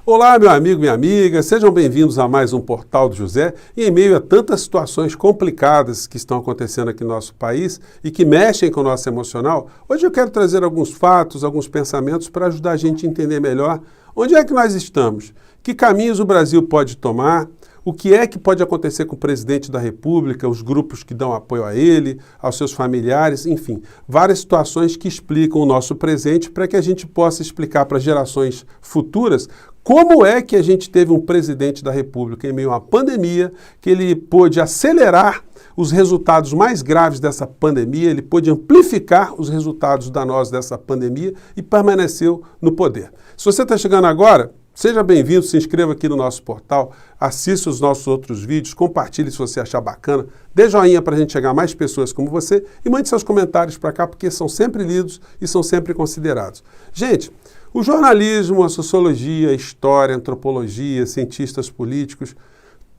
Olá, meu amigo, minha amiga, sejam bem-vindos a mais um Portal do José. E em meio a tantas situações complicadas que estão acontecendo aqui no nosso país e que mexem com o nosso emocional, hoje eu quero trazer alguns fatos, alguns pensamentos para ajudar a gente a entender melhor onde é que nós estamos, que caminhos o Brasil pode tomar, o que é que pode acontecer com o presidente da República, os grupos que dão apoio a ele, aos seus familiares, enfim, várias situações que explicam o nosso presente para que a gente possa explicar para gerações futuras como é que a gente teve um presidente da República em meio a uma pandemia, que ele pôde acelerar os resultados mais graves dessa pandemia, ele pôde amplificar os resultados danosos dessa pandemia e permaneceu no poder. Se você está chegando agora, seja bem-vindo, se inscreva aqui no nosso portal, assista os nossos outros vídeos, compartilhe se você achar bacana, dê joinha para a gente chegar a mais pessoas como você e mande seus comentários para cá, porque são sempre lidos e são sempre considerados. Gente, o jornalismo, a sociologia, a história, a antropologia, cientistas políticos,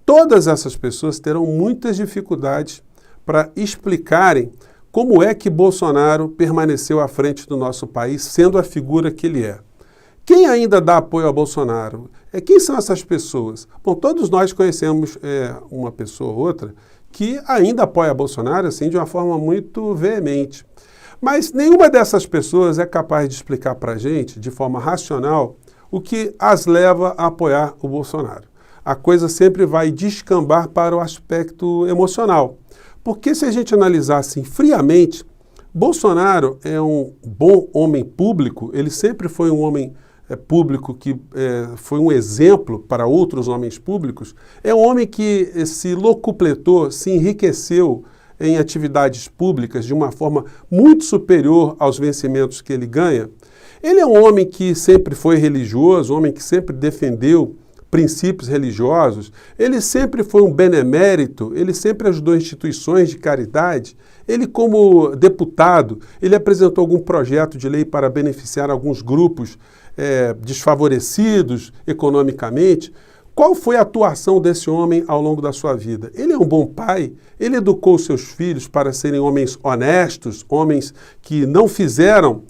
todas essas pessoas terão muitas dificuldades para explicarem como é que Bolsonaro permaneceu à frente do nosso país, sendo a figura que ele é. Quem ainda dá apoio a Bolsonaro? Quem são essas pessoas? Bom, todos nós conhecemos uma pessoa ou outra que ainda apoia Bolsonaro assim, de uma forma muito veemente. Mas nenhuma dessas pessoas é capaz de explicar para a gente, de forma racional, o que as leva a apoiar o Bolsonaro. A coisa sempre vai descambar para o aspecto emocional. Porque se a gente analisar assim friamente, Bolsonaro é um bom homem público, ele sempre foi um homem público que foi um exemplo para outros homens públicos, é um homem que se locupletou, se enriqueceu em atividades públicas de uma forma muito superior aos vencimentos que ele ganha. Ele é um homem que sempre foi religioso, um homem que sempre defendeu princípios religiosos, ele sempre foi um benemérito, ele sempre ajudou instituições de caridade. Ele, como deputado, ele apresentou algum projeto de lei para beneficiar alguns grupos desfavorecidos economicamente. Qual foi a atuação desse homem ao longo da sua vida? Ele é um bom pai, ele educou seus filhos para serem homens honestos, homens que não fizeram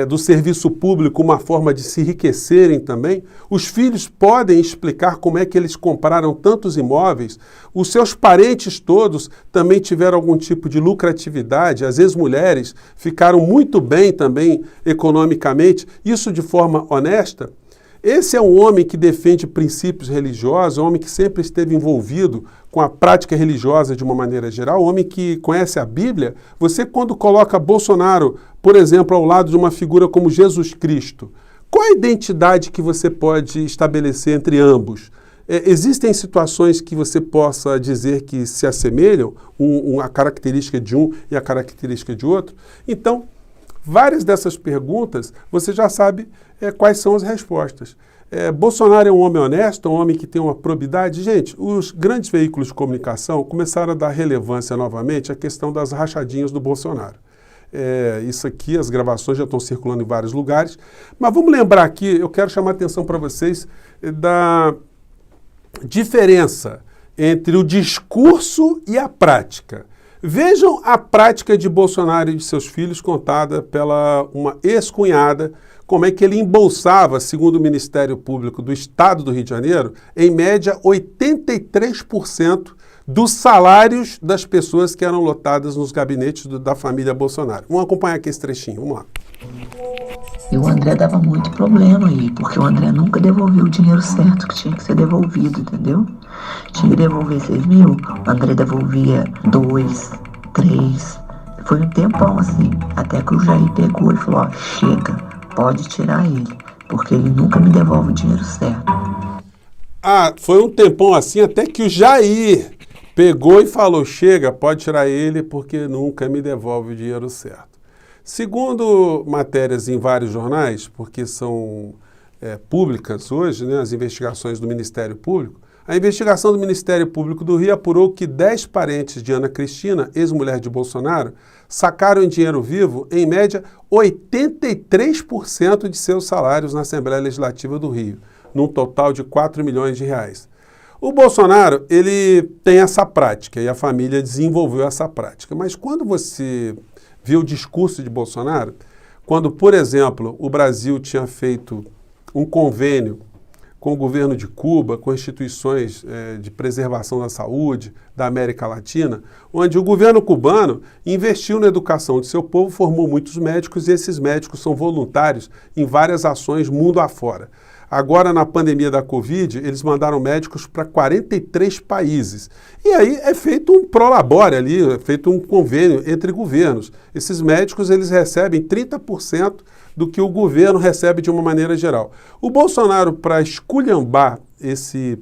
do serviço público uma forma de se enriquecerem também. Os filhos podem explicar como é que eles compraram tantos imóveis. Os seus parentes todos também tiveram algum tipo de lucratividade. As ex-mulheres ficaram muito bem também economicamente, isso de forma honesta. Esse é um homem que defende princípios religiosos, um homem que sempre esteve envolvido com a prática religiosa de uma maneira geral, um homem que conhece a Bíblia. Você, quando coloca Bolsonaro, por exemplo, ao lado de uma figura como Jesus Cristo, qual a identidade que você pode estabelecer entre ambos? Existem situações que você possa dizer que se assemelham, a característica de um e a característica de outro? Então, várias dessas perguntas, você já sabe quais são as respostas. Bolsonaro é um homem honesto, um homem que tem uma probidade? Gente, os grandes veículos de comunicação começaram a dar relevância novamente à questão das rachadinhas do Bolsonaro. Isso aqui, as gravações já estão circulando em vários lugares, mas vamos lembrar aqui, eu quero chamar a atenção para vocês da diferença entre o discurso e a prática. Vejam a prática de Bolsonaro e de seus filhos contada pela uma ex-cunhada, como é que ele embolsava, segundo o Ministério Público do Estado do Rio de Janeiro, em média 83% dos salários das pessoas que eram lotadas nos gabinetes da família Bolsonaro. Vamos acompanhar aqui esse trechinho, vamos lá. E o André dava muito problema aí, porque o André nunca devolveu o dinheiro certo que tinha que ser devolvido, entendeu? Tinha que devolver 6 mil, o André devolvia 2, 3. Foi um tempão assim, até que o Jair pegou e falou, ó, chega, pode tirar ele, porque ele nunca me devolve o dinheiro certo. Foi um tempão assim, até que o Jair pegou e falou, chega, pode tirar ele, porque nunca me devolve o dinheiro certo. Segundo matérias em vários jornais, porque são públicas hoje, né, as investigações do Ministério Público, a investigação do Ministério Público do Rio apurou que 10 parentes de Ana Cristina, ex-mulher de Bolsonaro, sacaram em dinheiro vivo, em média, 83% de seus salários na Assembleia Legislativa do Rio, num total de 4 milhões de reais. O Bolsonaro, ele tem essa prática e a família desenvolveu essa prática. Mas quando você vê o discurso de Bolsonaro, quando, por exemplo, o Brasil tinha feito um convênio com o governo de Cuba, com instituições de preservação da saúde da América Latina, onde o governo cubano investiu na educação de seu povo, formou muitos médicos e esses médicos são voluntários em várias ações mundo afora. Agora, na pandemia da Covid, eles mandaram médicos para 43 países. E aí é feito um prolabore ali, é feito um convênio entre governos. Esses médicos, eles recebem 30% do que o governo recebe de uma maneira geral. O Bolsonaro, para esculhambar esse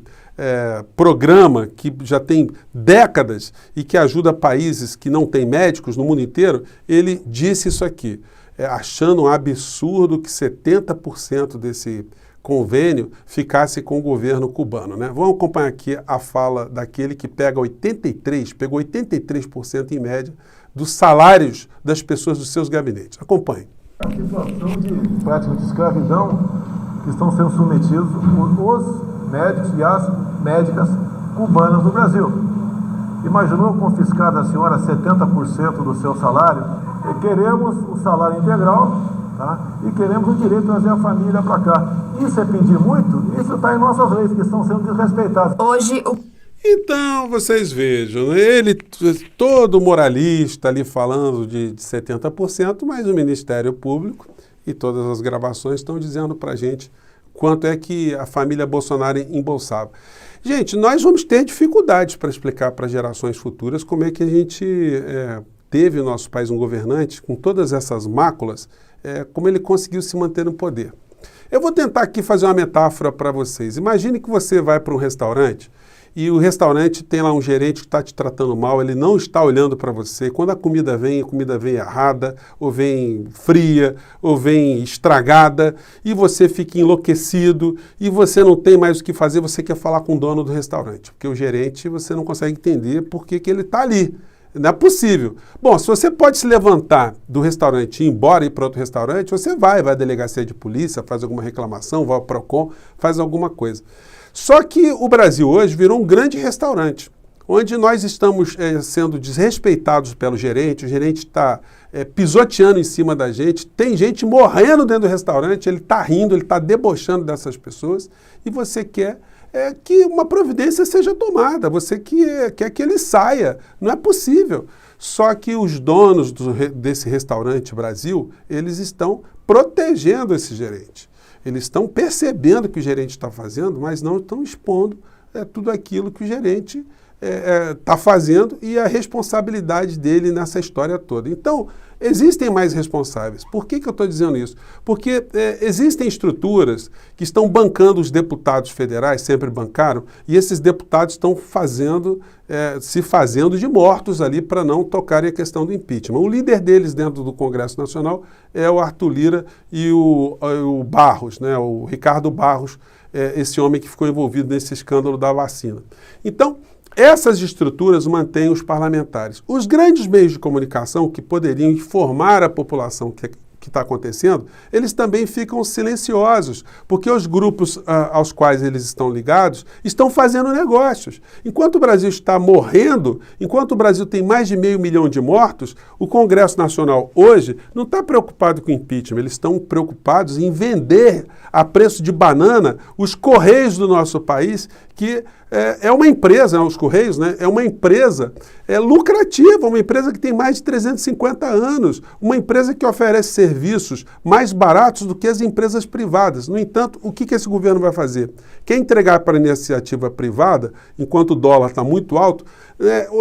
programa que já tem décadas e que ajuda países que não têm médicos no mundo inteiro, ele disse isso aqui, achando um absurdo que 70% desse convênio ficasse com o governo cubano, né? Vamos acompanhar aqui a fala daquele que pegou 83% em média dos salários das pessoas dos seus gabinetes. Acompanhe. A situação de prática de escravidão que estão sendo submetidos os médicos e as médicas cubanas do Brasil. Imaginou confiscar da senhora 70% do seu salário? E queremos o salário integral. Tá? E queremos o direito de trazer a família para cá. Isso é pedir muito? Isso está em nossas leis, que estão sendo desrespeitadas. Então, vocês vejam, ele todo moralista ali falando de 70%, mas o Ministério Público e todas as gravações estão dizendo para a gente quanto é que a família Bolsonaro embolsava. Gente, nós vamos ter dificuldades para explicar para gerações futuras como é que a gente teve no nosso país um governante com todas essas máculas, como ele conseguiu se manter no poder. Eu vou tentar aqui fazer uma metáfora para vocês. Imagine que você vai para um restaurante e o restaurante tem lá um gerente que está te tratando mal, ele não está olhando para você. Quando a comida vem errada, ou vem fria, ou vem estragada, e você fica enlouquecido, e você não tem mais o que fazer, você quer falar com o dono do restaurante, porque o gerente você não consegue entender por que ele está ali. Não é possível. Bom, se você pode se levantar do restaurante e ir embora e ir para outro restaurante, você vai à delegacia de polícia, faz alguma reclamação, vai ao PROCON, faz alguma coisa. Só que o Brasil hoje virou um grande restaurante, onde nós estamos sendo desrespeitados pelo gerente, o gerente está pisoteando em cima da gente, tem gente morrendo dentro do restaurante, ele está rindo, ele está debochando dessas pessoas, e você quer que uma providência seja tomada, você quer que ele saia, não é possível. Só que os donos desse restaurante Brasil, eles estão protegendo esse gerente. Eles estão percebendo o que o gerente está fazendo, mas não estão expondo tudo aquilo que o gerente está fazendo e a responsabilidade dele nessa história toda. Então, existem mais responsáveis. Por que eu estou dizendo isso? Porque existem estruturas que estão bancando os deputados federais, sempre bancaram, e esses deputados estão se fazendo de mortos ali para não tocarem a questão do impeachment. O líder deles dentro do Congresso Nacional é o Arthur Lira e o Barros, né, o Ricardo Barros, esse homem que ficou envolvido nesse escândalo da vacina. Então, essas estruturas mantêm os parlamentares. Os grandes meios de comunicação que poderiam informar a população que está acontecendo, eles também ficam silenciosos, porque os grupos aos quais eles estão ligados estão fazendo negócios. Enquanto o Brasil está morrendo, enquanto o Brasil tem mais de 500 mil de mortos, o Congresso Nacional hoje não está preocupado com impeachment, eles estão preocupados em vender a preço de banana os Correios do nosso país, que é uma empresa, os Correios, né, é uma empresa lucrativa, uma empresa que tem mais de 350 anos, uma empresa que oferece serviços mais baratos do que as empresas privadas. No entanto, o que esse governo vai fazer? Quer entregar para a iniciativa privada, enquanto o dólar está muito alto,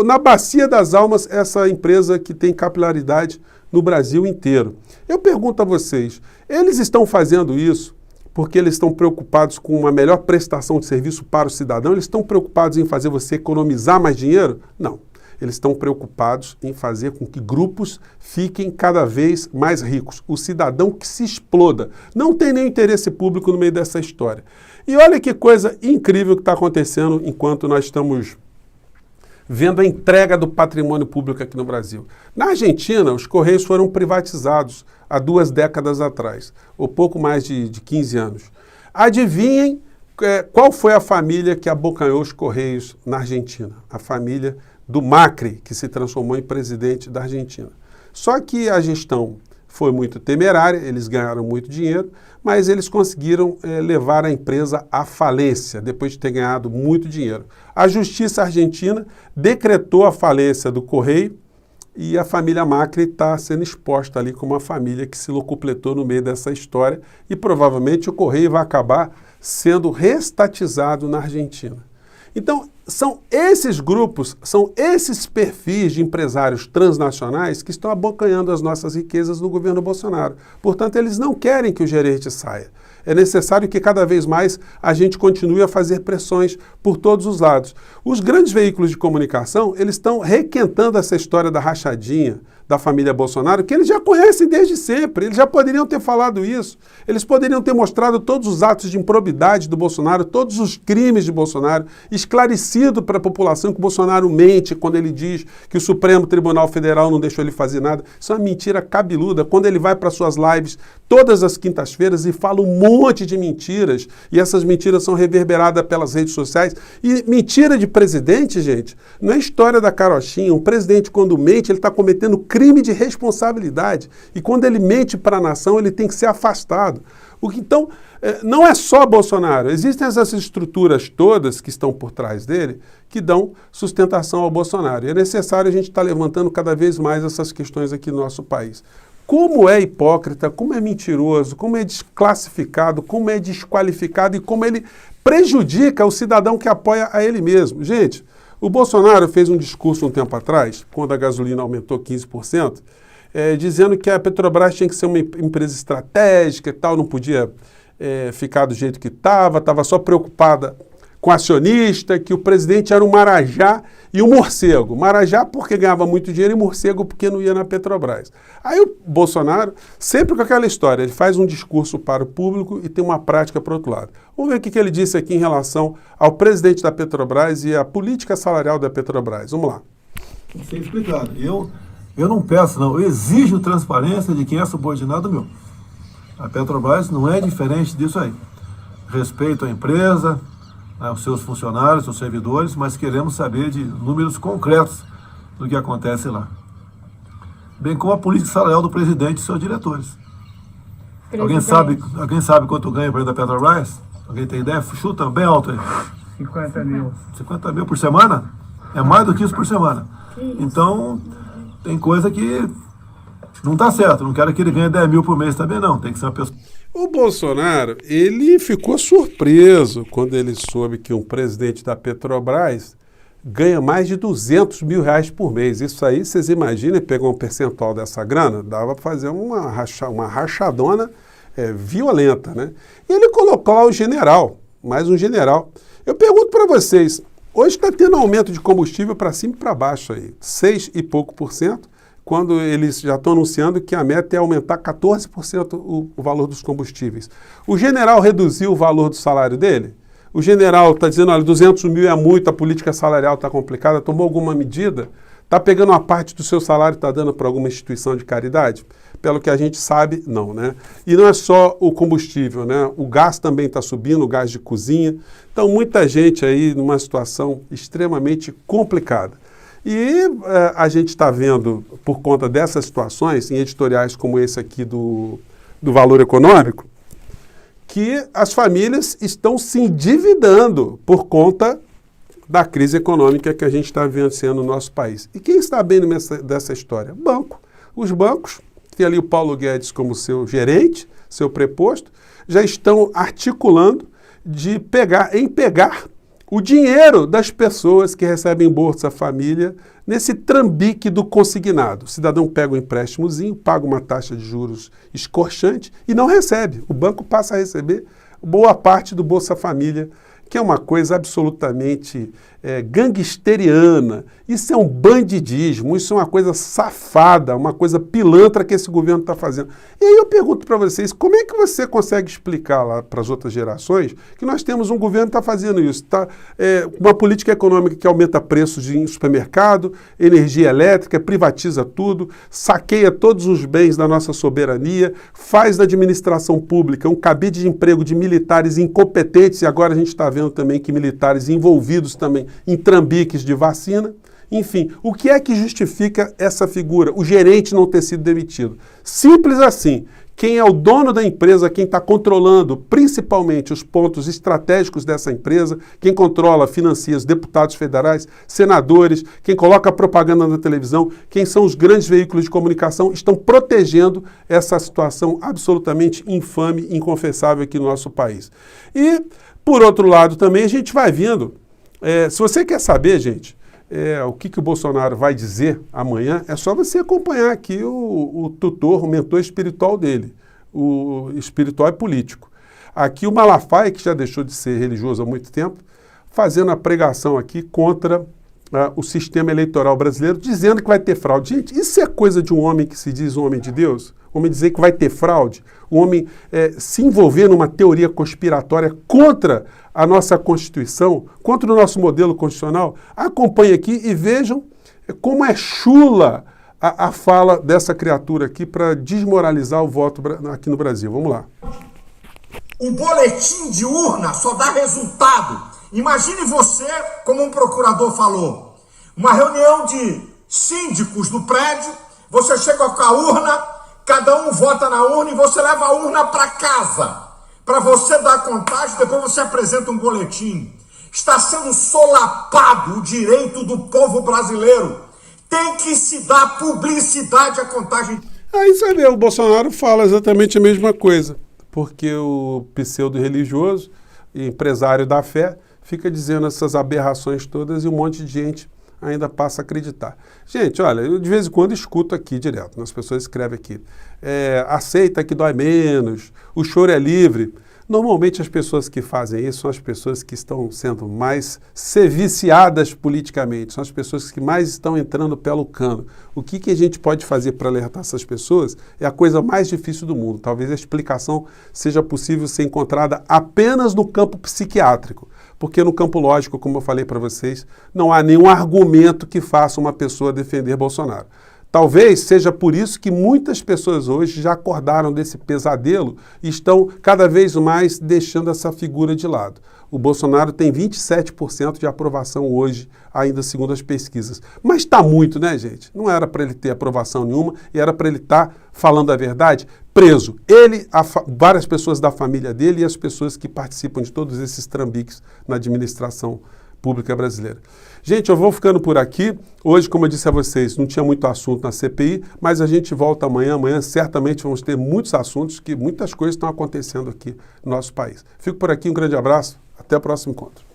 na bacia das almas, essa empresa que tem capilaridade no Brasil inteiro. Eu pergunto a vocês, eles estão fazendo isso porque eles estão preocupados com uma melhor prestação de serviço para o cidadão? Eles estão preocupados em fazer você economizar mais dinheiro? Não. Eles estão preocupados em fazer com que grupos fiquem cada vez mais ricos. O cidadão que se exploda. Não tem nenhum interesse público no meio dessa história. E olha que coisa incrível que está acontecendo enquanto nós estamos vendo a entrega do patrimônio público aqui no Brasil. Na Argentina, os Correios foram privatizados há 2 décadas atrás, ou pouco mais de 15 anos. Adivinhem qual foi a família que abocanhou os Correios na Argentina? A família do Macri, que se transformou em presidente da Argentina. Só que a gestão foi muito temerária, eles ganharam muito dinheiro, mas eles conseguiram levar a empresa à falência, depois de ter ganhado muito dinheiro. A Justiça Argentina decretou a falência do Correio e a família Macri está sendo exposta ali como uma família que se locupletou no meio dessa história e provavelmente o Correio vai acabar sendo reestatizado na Argentina. Então, são esses grupos, são esses perfis de empresários transnacionais que estão abocanhando as nossas riquezas no governo Bolsonaro. Portanto, eles não querem que o gerente saia. É necessário que cada vez mais a gente continue a fazer pressões por todos os lados. Os grandes veículos de comunicação, eles estão requentando essa história da rachadinha da família Bolsonaro, que eles já conhecem desde sempre, eles já poderiam ter falado isso, eles poderiam ter mostrado todos os atos de improbidade do Bolsonaro, todos os crimes de Bolsonaro, esclarecido para a população que o Bolsonaro mente quando ele diz que o Supremo Tribunal Federal não deixou ele fazer nada. Isso é uma mentira cabeluda. Quando ele vai para suas lives todas as quintas-feiras e fala um monte de mentiras, e essas mentiras são reverberadas pelas redes sociais. E mentira de presidente, gente, não é história da carochinha. Um presidente, quando mente, ele está cometendo crime de responsabilidade. E quando ele mente para a nação, ele tem que ser afastado. Então, não é só Bolsonaro. Existem essas estruturas todas que estão por trás dele que dão sustentação ao Bolsonaro. E é necessário a gente estar levantando cada vez mais essas questões aqui no nosso país. Como é hipócrita, como é mentiroso, como é desclassificado, como é desqualificado e como ele prejudica o cidadão que apoia a ele mesmo. Gente, o Bolsonaro fez um discurso um tempo atrás, quando a gasolina aumentou 15%, dizendo que a Petrobras tinha que ser uma empresa estratégica e tal, não podia ficar do jeito que estava só preocupada com o acionista, que o presidente era um marajá e um morcego. Marajá porque ganhava muito dinheiro e morcego porque não ia na Petrobras. Aí o Bolsonaro, sempre com aquela história, ele faz um discurso para o público e tem uma prática para o outro lado. Vamos ver o que ele disse aqui em relação ao presidente da Petrobras e à política salarial da Petrobras. Vamos lá. Tem que ser explicado. Eu não peço, não. Eu exijo transparência de quem é subordinado meu. A Petrobras não é diferente disso aí. Respeito à empresa, os seus funcionários, os servidores, mas queremos saber de números concretos do que acontece lá. Bem como a política salarial do presidente e seus diretores. Alguém sabe quanto ganha o presidente da Petrobras? Alguém tem ideia? Chuta bem alto aí. 50 mil. 50 mil por semana? É mais do que isso por semana. Então, tem coisa que não está certo. Não quero que ele ganhe 10 mil por mês também, não. Tem que ser uma pessoa... O Bolsonaro, ele ficou surpreso quando ele soube que um presidente da Petrobras ganha mais de 200 mil reais por mês. Isso aí, vocês imaginem, pegou um percentual dessa grana, dava para fazer uma rachadona violenta, né? E ele colocou lá o general, mais um general. Eu pergunto para vocês, hoje está tendo aumento de combustível para cima e para baixo aí, 6 e pouco por cento, quando eles já estão anunciando que a meta é aumentar 14% o valor dos combustíveis. O general reduziu o valor do salário dele? O general está dizendo, olha, 200 mil é muito, a política salarial está complicada, tomou alguma medida? Está pegando uma parte do seu salário e está dando para alguma instituição de caridade? Pelo que a gente sabe, não, né? E não é só o combustível, né? O gás também está subindo, o gás de cozinha. Então, muita gente aí numa situação extremamente complicada. E a gente está vendo, por conta dessas situações, em editoriais como esse aqui do Valor Econômico, que as famílias estão se endividando por conta da crise econômica que a gente está vivenciando no nosso país. E quem está bem dessa história? Banco. Os bancos, tem ali o Paulo Guedes como seu gerente, seu preposto, já estão articulando de pegar o dinheiro das pessoas que recebem Bolsa Família nesse trambique do consignado. O cidadão pega um empréstimozinho, paga uma taxa de juros escorchante e não recebe. O banco passa a receber boa parte do Bolsa Família, que é uma coisa absolutamente gangsteriana. Isso é um bandidismo, isso é uma coisa safada, uma coisa pilantra que esse governo está fazendo. E aí eu pergunto para vocês, como é que você consegue explicar lá para as outras gerações que nós temos um governo que está fazendo isso? Uma política econômica que aumenta preços em supermercado, energia elétrica, privatiza tudo, saqueia todos os bens da nossa soberania, faz da administração pública um cabide de emprego de militares incompetentes, e agora a gente está vendo também que militares envolvidos também em trambiques de vacina. Enfim, o que é que justifica essa figura? O gerente não ter sido demitido. Simples assim. Quem é o dono da empresa, quem está controlando principalmente os pontos estratégicos dessa empresa, quem controla, financia os deputados federais, senadores, quem coloca propaganda na televisão, quem são os grandes veículos de comunicação, estão protegendo essa situação absolutamente infame, inconfessável aqui no nosso país. E, por outro lado, também a gente vai vendo, se você quer saber, gente, o que o Bolsonaro vai dizer amanhã, é só você acompanhar aqui o tutor, o mentor espiritual dele, o espiritual e político. Aqui o Malafaia, que já deixou de ser religioso há muito tempo, fazendo a pregação aqui contra o sistema eleitoral brasileiro, dizendo que vai ter fraude. Gente, isso é coisa de um homem que se diz um homem de Deus? O homem dizer que vai ter fraude? O homem se envolver numa teoria conspiratória contra a nossa Constituição, contra o nosso modelo constitucional? Acompanhe aqui e vejam como é chula a fala dessa criatura aqui para desmoralizar o voto aqui no Brasil. Vamos lá. O boletim de urna só dá resultado. Imagine você, como um procurador falou, uma reunião de síndicos do prédio, você chega com a urna, cada um vota na urna e você leva a urna para casa. Para você dar a contagem, depois você apresenta um boletim. Está sendo solapado o direito do povo brasileiro. Tem que se dar publicidade à contagem. Aí você vê, o Bolsonaro fala exatamente a mesma coisa, porque o pseudo-religioso e empresário da fé fica dizendo essas aberrações todas e um monte de gente ainda passa a acreditar. Gente, olha, eu de vez em quando escuto aqui direto, as pessoas escrevem aqui, aceita que dói menos, o choro é livre. Normalmente as pessoas que fazem isso são as pessoas que estão sendo mais viciadas politicamente, são as pessoas que mais estão entrando pelo cano. O que a gente pode fazer para alertar essas pessoas é a coisa mais difícil do mundo. Talvez a explicação seja possível ser encontrada apenas no campo psiquiátrico, porque no campo lógico, como eu falei para vocês, não há nenhum argumento que faça uma pessoa defender Bolsonaro. Talvez seja por isso que muitas pessoas hoje já acordaram desse pesadelo e estão cada vez mais deixando essa figura de lado. O Bolsonaro tem 27% de aprovação hoje, ainda segundo as pesquisas. Mas está muito, né, gente? Não era para ele ter aprovação nenhuma e era para ele estar falando a verdade, preso. Ele, várias pessoas da família dele e as pessoas que participam de todos esses trambiques na administração pública brasileira. Gente, eu vou ficando por aqui. Hoje, como eu disse a vocês, não tinha muito assunto na CPI, mas a gente volta amanhã. Amanhã certamente vamos ter muitos assuntos, que muitas coisas estão acontecendo aqui no nosso país. Fico por aqui, um grande abraço, até o próximo encontro.